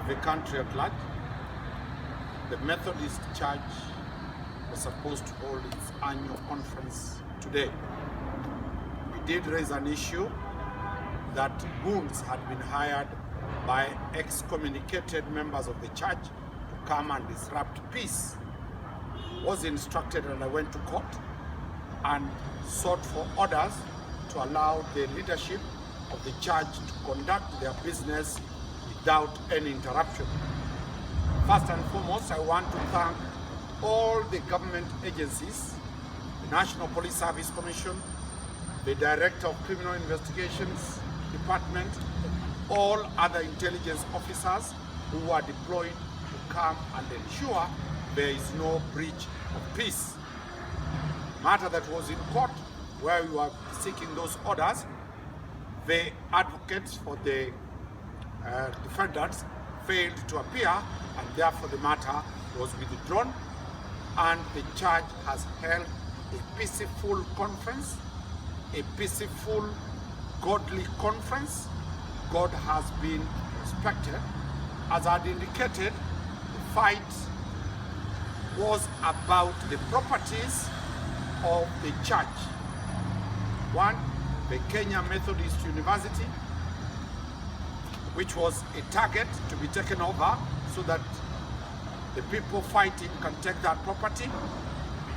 the country at large. The Methodist Church was supposed to hold its annual conference today. We did raise an issue that goons had been hired by excommunicated members of the church to come and disrupt peace. Was instructed, and I went to court and sought for orders to allow the leadership of the church to conduct their business without any interruption. First and foremost, I want to thank all the government agencies, the National Police Service Commission, the Director of Criminal Investigations Department, all other intelligence officers who are deployed to come and ensure there is no breach of peace. Matter that was in court, where we were seeking those orders, the advocates for the defendants failed to appear, and therefore the matter was withdrawn, and the church has held a peaceful conference, a peaceful, godly conference. God has been respected. As I had indicated, the fight was about the properties of the church. One, the Kenya Methodist University, which was a target to be taken over so that the people fighting can take that property.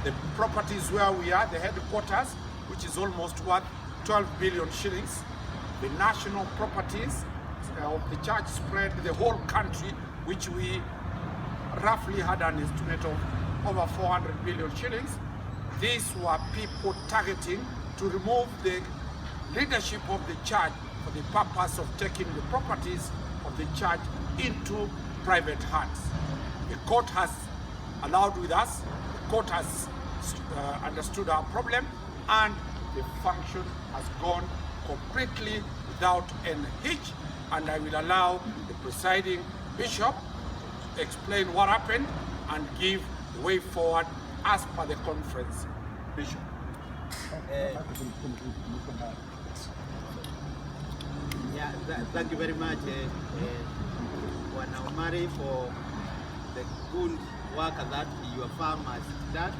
The properties where we are, the headquarters, which is almost worth 12 billion shillings. The national properties of the church spread the whole country, which we roughly had an estimate of over 400 billion shillings. These were people targeting to remove the leadership of the church for the purpose of taking the properties of the church into private hands. The court has allowed with us, the court has understood our problem, and the function has gone completely without any hitch, and I will allow the presiding bishop to explain what happened and give the way forward as per the conference. Bishop. Thank you very much, Omari, for the good work that your firm has done.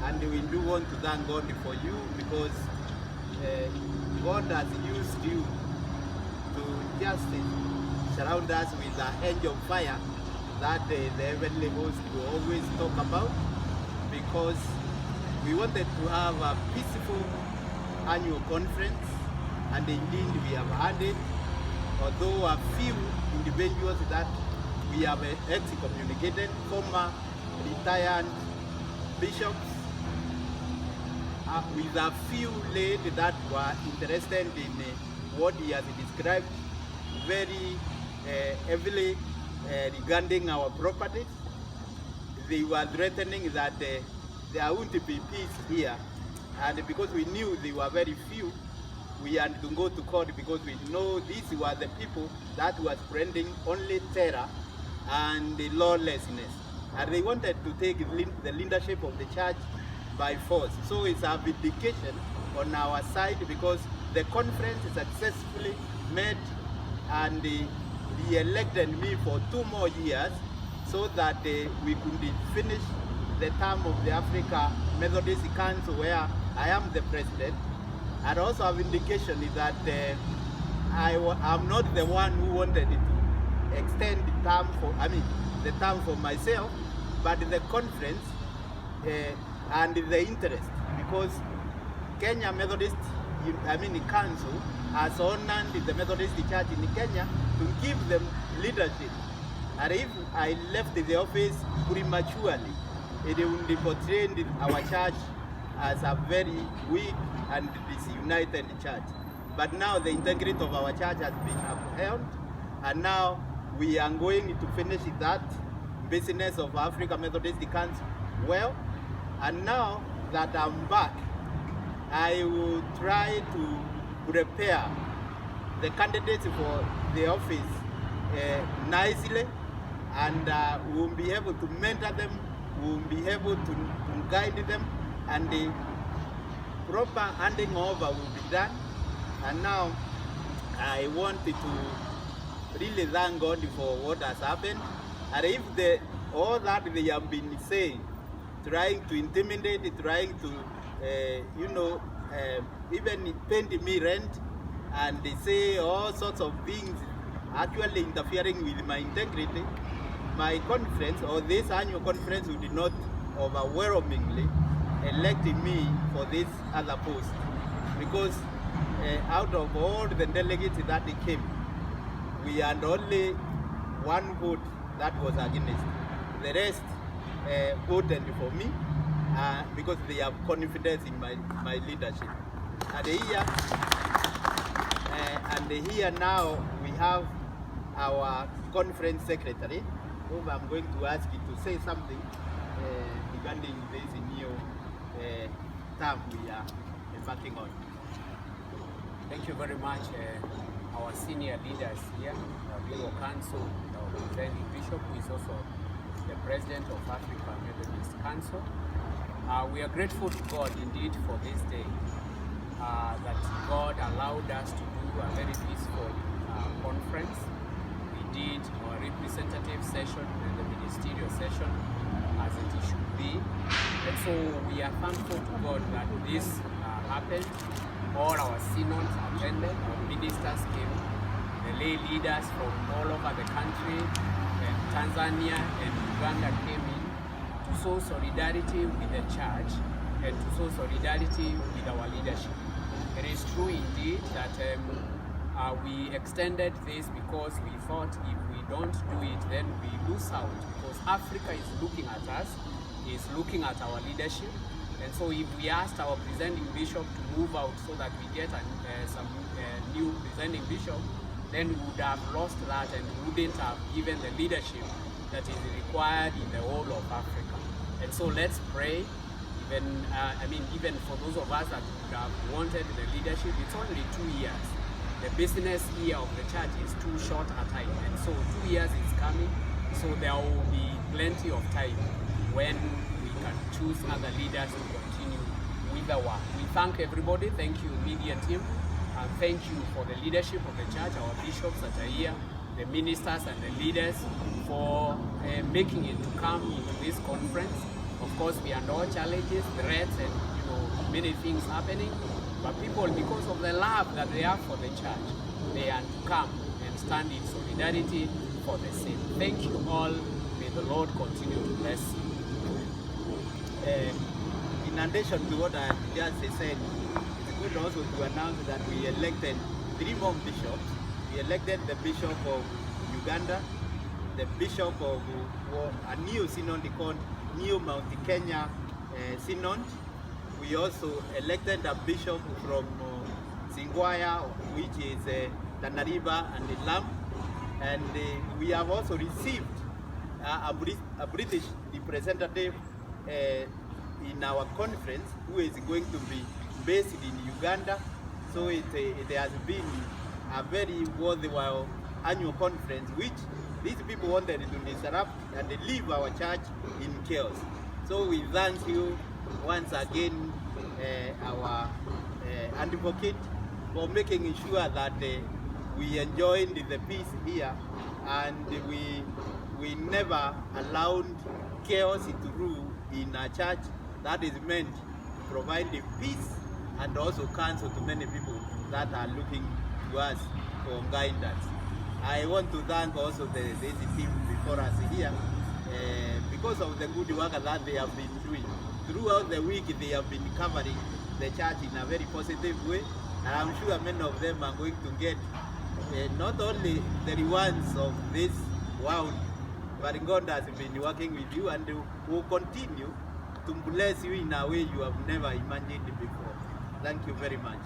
And we do want to thank God for you, because God has used you to just surround us with a hedge of fire that the heavenly host will always talk about, because we wanted to have a peaceful annual conference, and indeed we have had it, although a few individuals that we have excommunicated, former retired bishops, with a few ladies that were interested in what he has described very heavily regarding our properties. They were threatening that there won't be peace here, and because we knew they were very few, we had to go to court, because we know these were the people that were spreading only terror and lawlessness, and they wanted to take the leadership of the church by force. So it's a vindication on our side, because the conference successfully met and re-elected me for 2 more years, so that we could finish the term of the Africa Methodist Council, where I am the president. And also a vindication is that I'm not the one who wanted to extend the term for myself, but the conference and the interest, because Kenya Methodist Council has honored the Methodist Church in Kenya to give them leadership. And if I left the office prematurely, it would portray our church as a very weak and disunited church. But now the integrity of our church has been upheld, and now we are going to finish that business of Africa Methodist Council well. And now that I'm back, I will try to prepare the candidates for the office nicely, and we'll be able to mentor them, we'll be able to guide them, and the proper handing over will be done. And now I wanted to really thank God for what has happened. And if all that they have been saying, trying to intimidate, trying to, even paying me rent, and they say all sorts of things, actually interfering with my integrity, my conference, or this annual conference, would not overwhelmingly elect me for this other post. Because out of all the delegates that came, we had only one vote that was against. The rest voted for me because they have confidence in my leadership. And here now we have our conference secretary, whom I'm going to ask you to say something regarding this new term we are embarking on. Thank you very much, our senior leaders here, our Bureau Council, our Presiding Bishop, who is also the President of Africa Methodist Council. We are grateful to God indeed for this day, that God allowed us to do a very peaceful conference. We did our representative session and the ministerial session as it should be. And so we are thankful to God that this happened. All our synods attended, our ministers came, the lay leaders from all over the country, Tanzania and Uganda came in to show solidarity with the church and to show solidarity with our leadership. It is true indeed that we extended this because we thought if we don't do it, then we lose out, because Africa is looking at us, is looking at our leadership. And so if we asked our presiding bishop to move out so that we get some new presiding bishop, then we would have lost that and wouldn't have given the leadership that is required in the whole of Africa. And so let's pray. Even for those of us that would have wanted the leadership, it's only 2 years. The business year of the church is too short a time. And so 2 years is coming, so there will be plenty of time when we can choose other leaders to continue with the work. We thank everybody. Thank you, media team. And thank you for the leadership of the church, our bishops that are here, the ministers and the leaders for making it to come into this conference. Of course, we had all challenges, threats, and many things happening. But people, because of the love that they have for the church, they had to come and stand in solidarity for the same. Thank you all. May the Lord continue to bless you. In addition to what I just said, it's good also to announce that we elected 3 more bishops. We elected the Bishop of Uganda, the Bishop of a new synod called New Mount Kenya Synod. We also elected a bishop from Singwaya, which is Tanariba and Lam. And we have also received a British representative in our conference, who is going to be based in Uganda. So it has been a very worthwhile annual conference, which these people wanted to disrupt and leave our church in chaos. So we thank you once again, our advocate, for making sure that we enjoyed the peace here, and we never allowed chaos to rule in a church that is meant to provide the peace and also counsel to many people that are looking to us for guidance. I want to thank also this team before us here because of the good work that they have been doing. Throughout the week, they have been covering the church in a very positive way, and I'm sure many of them are going to get not only the rewards of this world, but God has been working with you and will continue to bless you in a way you have never imagined before. Thank you very much.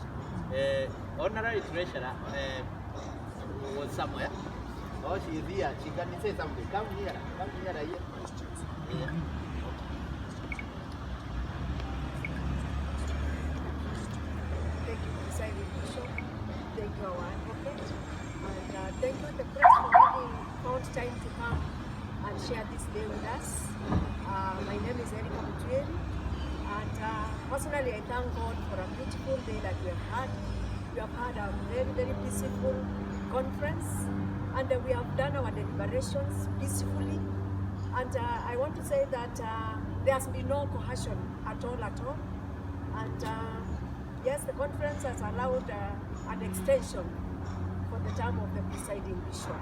Honorary Treasurer was somewhere. Oh, she is here. She can say something. Come here. Yeah. Thank you, Presiding Bishop. Thank you, our advocate. And thank you, the press, for having found time to come and share this day with us. My name is Erika Mutuyeri, and personally I thank God for a beautiful day that we have had. We have had a very, very peaceful conference, and we have done our deliberations peacefully. And I want to say that there has been no coercion at all. And yes, the conference has allowed an extension for the term of the presiding bishop.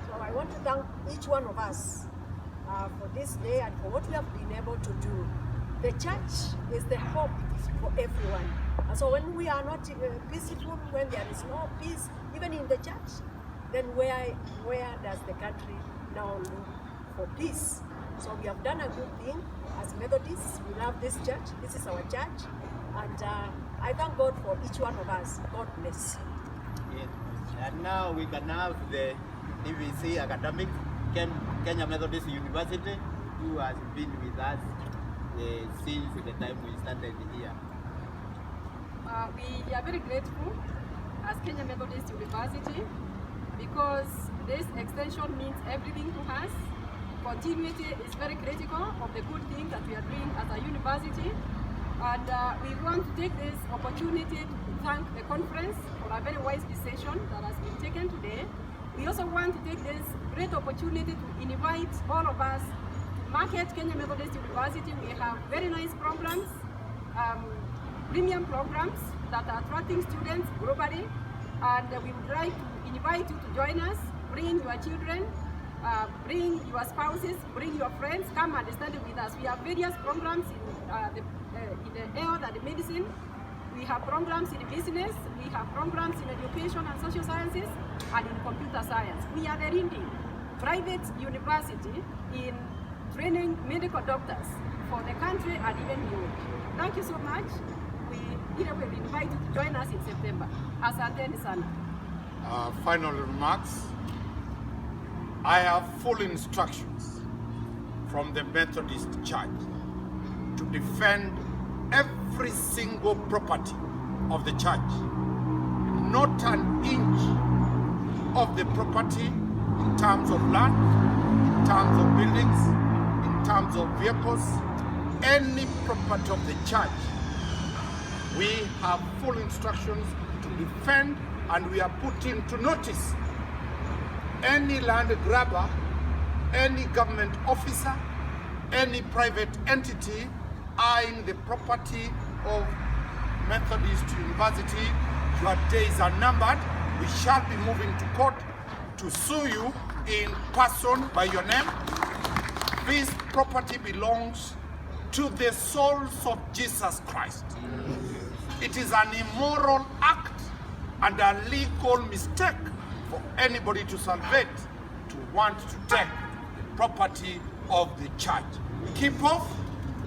So I want to thank each one of us for this day and for what we have been able to do. The church is the hope for everyone. And so when we are not peaceful, when there is no peace, even in the church, then where does the country now look for peace? So we have done a good thing as Methodists. We love this church. This is our church. And I thank God for each one of us. God bless. Yes. And now we can have the DVC academic, Kenya Methodist University, who has been with us since the time we started here. We are very grateful as Kenya Methodist University because this extension means everything to us. Continuity is very critical of the good thing that we are doing as a university. And we want to take this opportunity to thank the conference for a very wise decision that has been taken today. We also want to take this great opportunity to invite all of us to market Kenya Methodist University. We have very nice programs, premium programs that are attracting students globally. And we would like to invite you to join us, bring your children, bring your spouses, bring your friends, come and study with us. We have various programs in the health and medicine. We have programs in business, we have programs in education and social sciences, and in computer science. We are the leading private university in training medical doctors for the country and even Europe. Thank you so much. We will invite you to join us in September. Asanteni sana. Final remarks. I have full instructions from the Methodist Church to defend every single property of the church. Not an inch of the property in terms of land, in terms of buildings, in terms of vehicles, any property of the church. We have full instructions to defend, and we are putting to notice any land grabber, any government officer, any private entity eyeing the property of Methodist University. Your days are numbered. We shall be moving to court to sue you in person by your name. This property belongs to the souls of Jesus Christ. It is an immoral act and a legal mistake for anybody to salvage, to want to take the property of the church. Keep off,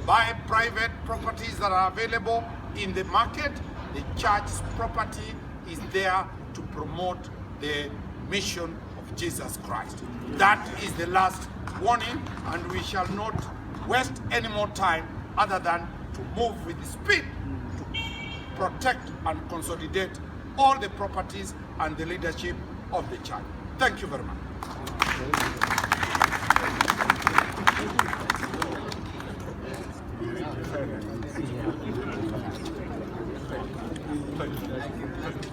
buy private properties that are available in the market. The church's property is there to promote the mission of Jesus Christ. That is the last warning, and we shall not waste any more time other than to move with speed to protect and consolidate all the properties and the leadership of the church. Thank you very much. Thank you.